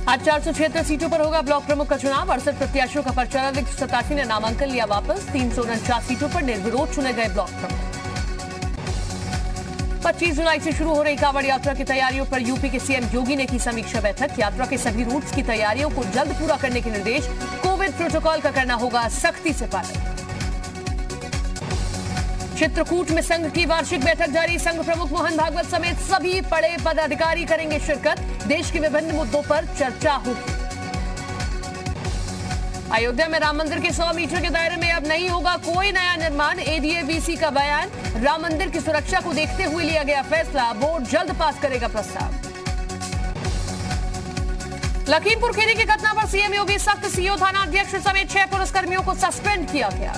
आज 476 सीटों पर होगा ब्लॉक प्रमुख का चुनाव। 68 प्रत्याशियों का पर्चा रद्द, 187 ने नामांकन लिया वापस। 349 सीटों पर निर्विरोध चुने गए ब्लॉक प्रमुख। 25 जुलाई से शुरू हो रही कांवड़ यात्रा की तैयारियों पर यूपी के सीएम योगी ने की समीक्षा बैठक। यात्रा के सभी रूट्स की तैयारियों को जल्द पूरा करने के निर्देश। कोविड प्रोटोकॉल का करना होगा सख्ती से पालन। चित्रकूट में संघ की वार्षिक बैठक जारी। संघ प्रमुख मोहन भागवत समेत सभी बड़े पदाधिकारी करेंगे शिरकत। देश के विभिन्न मुद्दों पर चर्चा होगी। अयोध्या में राम मंदिर के 100 मीटर के दायरे में अब नहीं होगा कोई नया निर्माण। एडीए-बीसी का बयान। राम मंदिर की सुरक्षा को देखते हुए लिया गया फैसला। बोर्ड जल्द पास करेगा प्रस्ताव। लखीमपुर खीरी की घटना पर सीएम योगी सख्त। सीओ थाना अध्यक्ष समेत 6 पुलिसकर्मियों को सस्पेंड किया गया।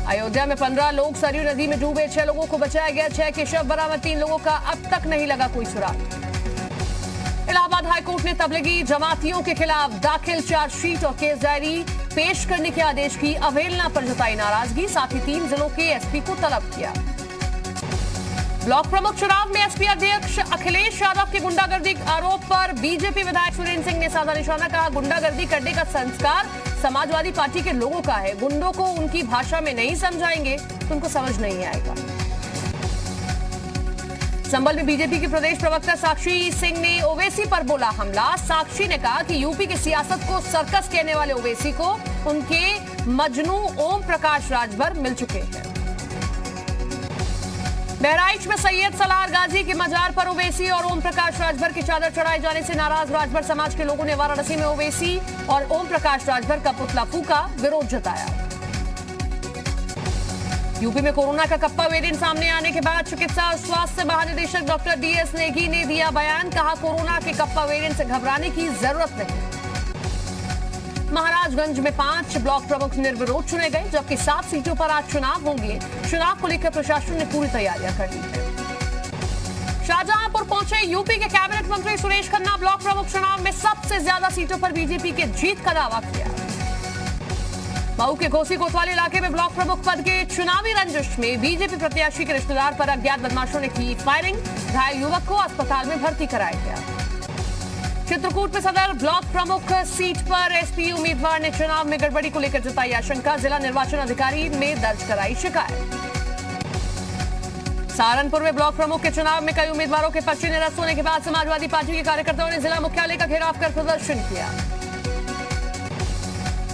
अयोध्या में 15 लोग सरयू नदी में डूबे, 6 लोगों को बचाया गया। 6 के शव बरामद, 3 लोगों का अब तक नहीं लगा कोई सुराग। इलाहाबाद हाईकोर्ट ने तबलीगी जमातियों के खिलाफ दाखिल चार्जशीट और केस डायरी पेश करने के आदेश की अवहेलना पर जताई नाराजगी। साथ ही 3 जिलों के एसपी को तलब किया। ब्लॉक प्रमुख चुनाव में एसपी अध्यक्ष अखिलेश यादव के गुंडागर्दी आरोप पर बीजेपी विधायक सुरेंद्र सिंह ने साधा निशाना। कहा, गुंडागर्दी करने का संस्कार समाजवादी पार्टी के लोगों का है। गुंडों को उनकी भाषा में नहीं समझाएंगे तो उनको समझ नहीं आएगा। संभल में बीजेपी के प्रदेश प्रवक्ता साक्षी सिंह ने ओवैसी पर बोला हमला। साक्षी ने कहा कि यूपी की सियासत को सर्कस कहने वाले ओवैसी को उनके मजनू ओम प्रकाश राजभर मिल चुके हैं। बहराइच में सैयद सलार गाजी के मजार पर ओवैसी और ओम प्रकाश राजभर की चादर चढ़ाए जाने से नाराज राजभर समाज के लोगों ने वाराणसी में ओवैसी और ओम प्रकाश राजभर का पुतला फूका, विरोध जताया। यूपी में कोरोना का कप्पा वेरिएंट सामने आने के बाद चिकित्सा और स्वास्थ्य महानिदेशक डॉक्टर डीएस नेगी ने दिया बयान। कहा, कोरोना के कप्पा वेरिएंट से घबराने की जरूरत नहीं। महाराजगंज में 5 ब्लॉक प्रमुख निर्विरोध चुने गए, जबकि 7 सीटों पर आज चुनाव होंगे। चुनाव को लेकर प्रशासन ने पूरी तैयारियां कर ली है। शाहजहांपुर पहुंचे यूपी के कैबिनेट मंत्री सुरेश खन्ना। ब्लॉक प्रमुख चुनाव में सबसे ज्यादा सीटों पर बीजेपी के जीत का दावा किया। मऊ के घोसी कोतवाली इलाके में ब्लॉक प्रमुख पद के चुनावी रंजिश में बीजेपी प्रत्याशी के रिश्तेदार पर अज्ञात बदमाशों ने की फायरिंग। घायल युवक को अस्पताल में भर्ती कराया गया। चित्रकूट में सदर ब्लॉक प्रमुख सीट पर एसपी उम्मीदवार ने चुनाव में गड़बड़ी को लेकर जताई आशंका। जिला निर्वाचन अधिकारी ने दर्ज कराई शिकायत। सहारनपुर में ब्लॉक प्रमुख के चुनाव में कई उम्मीदवारों के पर्चे निरस्त होने के बाद समाजवादी पार्टी के कार्यकर्ताओं ने जिला मुख्यालय का घेराव कर प्रदर्शन किया।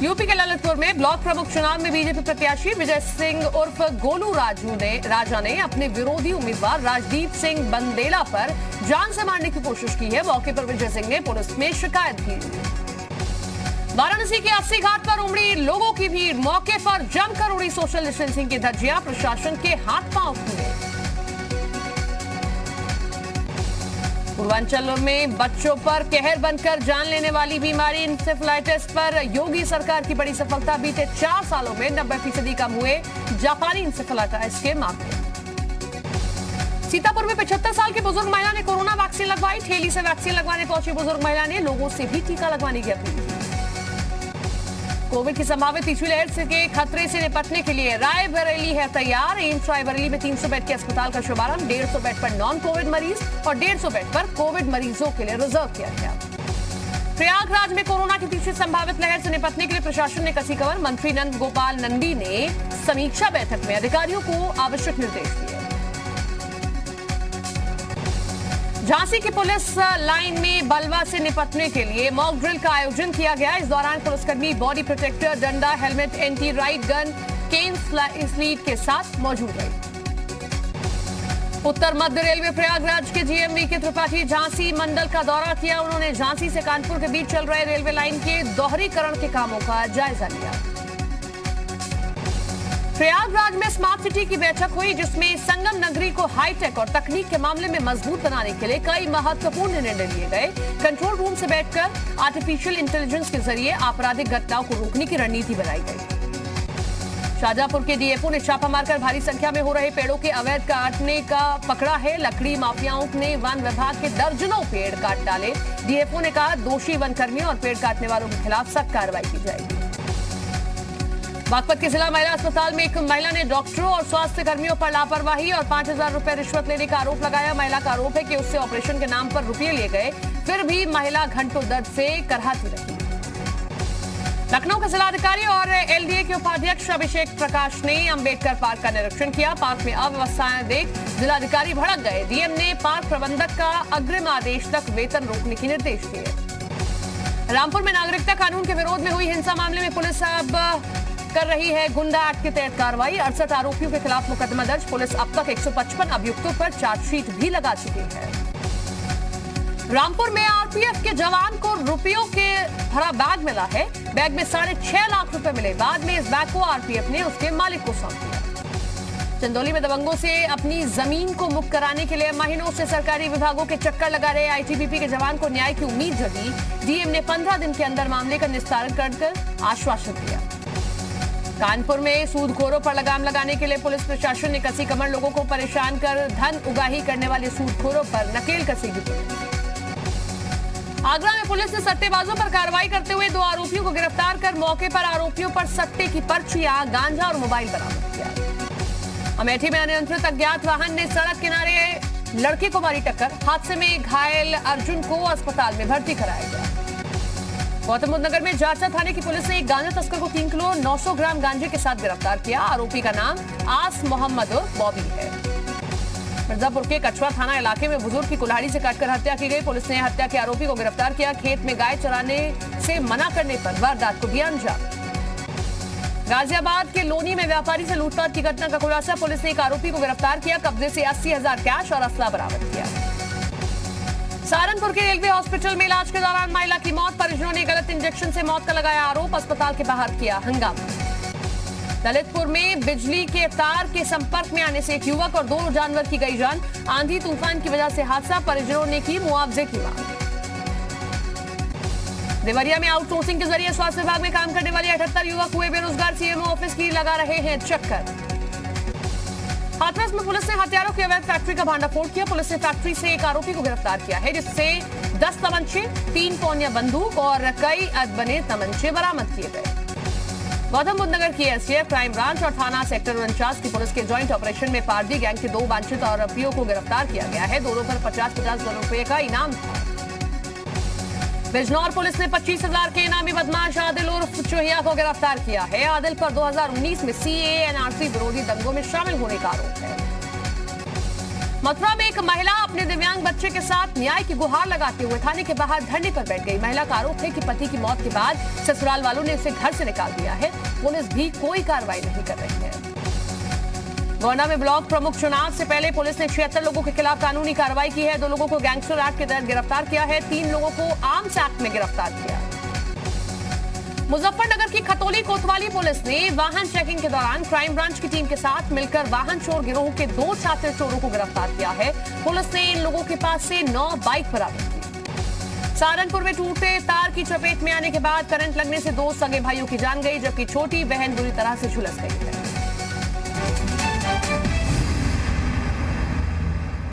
यूपी के ललितपुर में ब्लॉक प्रमुख चुनाव में बीजेपी प्रत्याशी विजय सिंह उर्फ गोलू राजा ने अपने विरोधी उम्मीदवार राजदीप सिंह बंदेला पर जान से मारने की कोशिश की है। मौके पर विजय सिंह ने पुलिस में शिकायत की। वाराणसी के 80 घाट पर उमड़ी लोगों की भीड़। मौके पर जमकर उड़ी सोशल डिस्टेंसिंग की धज्जियां। प्रशासन के हाथ पांव फूले। पूर्वांचल में बच्चों पर कहर बनकर जान लेने वाली बीमारी इंसेफेलाइटिस पर योगी सरकार की बड़ी सफलता। बीते 4 सालों में 90% कम हुए जापानी इंसेफेलाइटिस के मामले। सीतापुर में 75 साल की बुजुर्ग महिला ने कोरोना वैक्सीन लगवाई। ठेली से वैक्सीन लगवाने पहुंची बुजुर्ग महिला ने लोगों से भी टीका लगवाने की अपील की। कोविड की संभावित तीसरी लहर के खतरे से निपटने के लिए रायबरेली है तैयार। एम्स रायबरेली में 300 बेड के अस्पताल का शुभारंभ। 150 बेड पर नॉन कोविड मरीज और 150 बेड पर कोविड मरीजों के लिए रिजर्व किया गया। प्रयागराज में कोरोना की तीसरी संभावित लहर से निपटने के लिए प्रशासन ने कसी कमर। मंत्री नंद गोपाल नंदी ने समीक्षा बैठक में अधिकारियों को आवश्यक निर्देश दिए। झांसी की पुलिस लाइन में बलवा से निपटने के लिए मॉक ड्रिल का आयोजन किया गया। इस दौरान पुलिसकर्मी बॉडी प्रोटेक्टर, डंडा, हेलमेट, एंटी राइट गन, केन स्लीड के साथ मौजूद रहे। उत्तर मध्य रेलवे प्रयागराज के जीएम वीके त्रिपाठी झांसी मंडल का दौरा किया। उन्होंने झांसी से कानपुर के बीच चल रहे रेलवे लाइन के दोहरीकरण के कामों का जायजा लिया। प्रयागराज में स्मार्ट सिटी की बैठक हुई, जिसमें संगम नगरी को हाईटेक और तकनीक के मामले में मजबूत बनाने के लिए कई महत्वपूर्ण निर्णय लिए गए। कंट्रोल रूम से बैठकर आर्टिफिशियल इंटेलिजेंस के जरिए आपराधिक घटनाओं को रोकने की रणनीति बनाई गई। शाहजहांपुर के डीएफओ ने छापा मारकर भारी संख्या में हो रहे पेड़ों के अवैध काटने का पकड़ा है। लकड़ी माफियाओं ने वन विभाग के दर्जनों पेड़ काट डाले। डीएफओ ने कहा, दोषी वन कर्मियों और पेड़ काटने वालों के खिलाफ सख्त कार्रवाई की जाएगी। बागपत के जिला महिला अस्पताल में एक महिला ने डॉक्टरों और स्वास्थ्य कर्मियों पर लापरवाही और 5,000 रुपए रिश्वत लेने का आरोप लगाया। महिला का आरोप है कि उससे ऑपरेशन के नाम पर रुपये लिए गए, फिर भी महिला घंटों दर्द से करहाती रही। लखनऊ के जिलाधिकारी और एलडीए के उपाध्यक्ष अभिषेक प्रकाश ने अंबेडकर पार्क का निरीक्षण किया। पार्क में अव्यवस्थाएं देख जिलाधिकारी भड़क गए। डीएम ने पार्क प्रबंधक का अग्रिम आदेश तक वेतन रोकने के निर्देश दिए। रामपुर में नागरिकता कानून के विरोध में हुई हिंसा मामले में पुलिस अब कर रही है गुंडा एक्ट के तहत कार्रवाई। 68 आरोपियों के खिलाफ मुकदमा दर्ज। पुलिस अब तक 155 अभियुक्तों पर चार्जशीट भी लगा चुकी है। रामपुर में आरपीएफ के जवान को रुपयों के भरा बैग मिला है। बैग में 6.5 लाख रुपए मिले। बाद में इस बैग को आरपीएफ ने उसके मालिक को सौंप दिया। चंदौली में दबंगों से अपनी जमीन को मुक्त कराने के लिए महीनों से सरकारी विभागों के चक्कर लगा रहे आईटीबीपी के जवान को न्याय की उम्मीद जगी। डीएम ने 15 दिन के अंदर मामले का निस्तारण कर आश्वासन दिया। कानपुर में सूदखोरों पर लगाम लगाने के लिए पुलिस प्रशासन ने कसी कमर। लोगों को परेशान कर धन उगाही करने वाले सूदखोरों पर नकेल कसेगी पुलिस। आगरा में पुलिस ने सट्टेबाजों पर कार्रवाई करते हुए 2 आरोपियों को गिरफ्तार कर मौके पर आरोपियों पर सट्टे की पर्चियां, गांजा और मोबाइल बरामद किया। अमेठी में अनियंत्रित अज्ञात वाहन ने सड़क किनारे लड़के को मारी टक्कर। हादसे में घायल अर्जुन को अस्पताल में भर्ती कराया गया। गौतम बुद्ध नगर में जाचा थाने की पुलिस ने एक गांजा तस्कर को 3 किलो 900 ग्राम गांजे के साथ गिरफ्तार किया। आरोपी का नाम आस मोहम्मद उर्फ बॉबी है। मिर्जापुर के कछवा थाना इलाके में बुजुर्ग की कुल्हाड़ी से काटकर हत्या की गई। पुलिस ने हत्या के आरोपी को गिरफ्तार किया। खेत में गाय चराने से मना करने पर वारदात को दिया अंजाम। गाजियाबाद के लोनी में व्यापारी से लूटपाट की घटना का खुलासा। पुलिस ने एक आरोपी को गिरफ्तार किया। कब्जे से 80,000 कैश और असला बरामद किया। सहारनपुर के रेलवे हॉस्पिटल में इलाज के दौरान महिला की मौत। परिजनों ने गलत इंजेक्शन से मौत का लगाया आरोप। अस्पताल के बाहर किया हंगामा। ललितपुर में बिजली के तार के संपर्क में आने से एक युवक और 2 जानवर की गई जान। आंधी तूफान की वजह से हादसा। परिजनों ने की मुआवजे की मांग। देवरिया में आउटसोर्सिंग के जरिए स्वास्थ्य विभाग में काम करने वाले 78 युवक हुए बेरोजगार। सीएमओ ऑफिस की लगा रहे हैं चक्कर। हाथरस में पुलिस ने हथियारों की अवैध फैक्ट्री का भांडाफोड़ किया। पुलिस ने फैक्ट्री से एक आरोपी को गिरफ्तार किया है, जिससे 10 तमंचे, 3 पौनिया बंदूक और कई अदबने तमंचे बरामद किए गए। गौतम बुद्ध नगर की एसटीएफ, क्राइम ब्रांच और थाना सेक्टर 49 की पुलिस के जॉइंट ऑपरेशन में पारदी गैंग के 2 वांछित आरोपियों को गिरफ्तार किया गया है। दोनों पर 50-50 रुपए का इनाम था। बिजनौर पुलिस ने 25,000 के इनामी बदमाश आदिल उर्फ चोहिया को गिरफ्तार किया है। आदिल पर 2019 में सीएए एनआरसी विरोधी दंगों में शामिल होने का आरोप है। मथुरा में एक महिला अपने दिव्यांग बच्चे के साथ न्याय की गुहार लगाते हुए थाने के बाहर धरने पर बैठ गई। महिला का आरोप है कि पति की मौत के बाद ससुराल वालों ने उसे घर से निकाल दिया है। पुलिस भी कोई कार्रवाई नहीं कर रही है। गोंडा में ब्लॉक प्रमुख चुनाव से पहले पुलिस ने 76 लोगों के खिलाफ कानूनी कार्रवाई की है। 2 लोगों को गैंगस्टर एक्ट के तहत गिरफ्तार किया है। 3 लोगों को आर्म्स एक्ट में गिरफ्तार किया। मुजफ्फरनगर की खतौली कोतवाली पुलिस ने वाहन चेकिंग के दौरान क्राइम ब्रांच की टीम के साथ मिलकर वाहन चोर गिरोह के 2 छात्र चोरों को गिरफ्तार किया है। पुलिस ने इन लोगों के पास से 9 बाइक बरामद की। सहारनपुर में टूटे तार की चपेट में आने के बाद करंट लगने से 2 सगे भाइयों की जान गई, जबकि छोटी बहन बुरी तरह से झुलस गई है।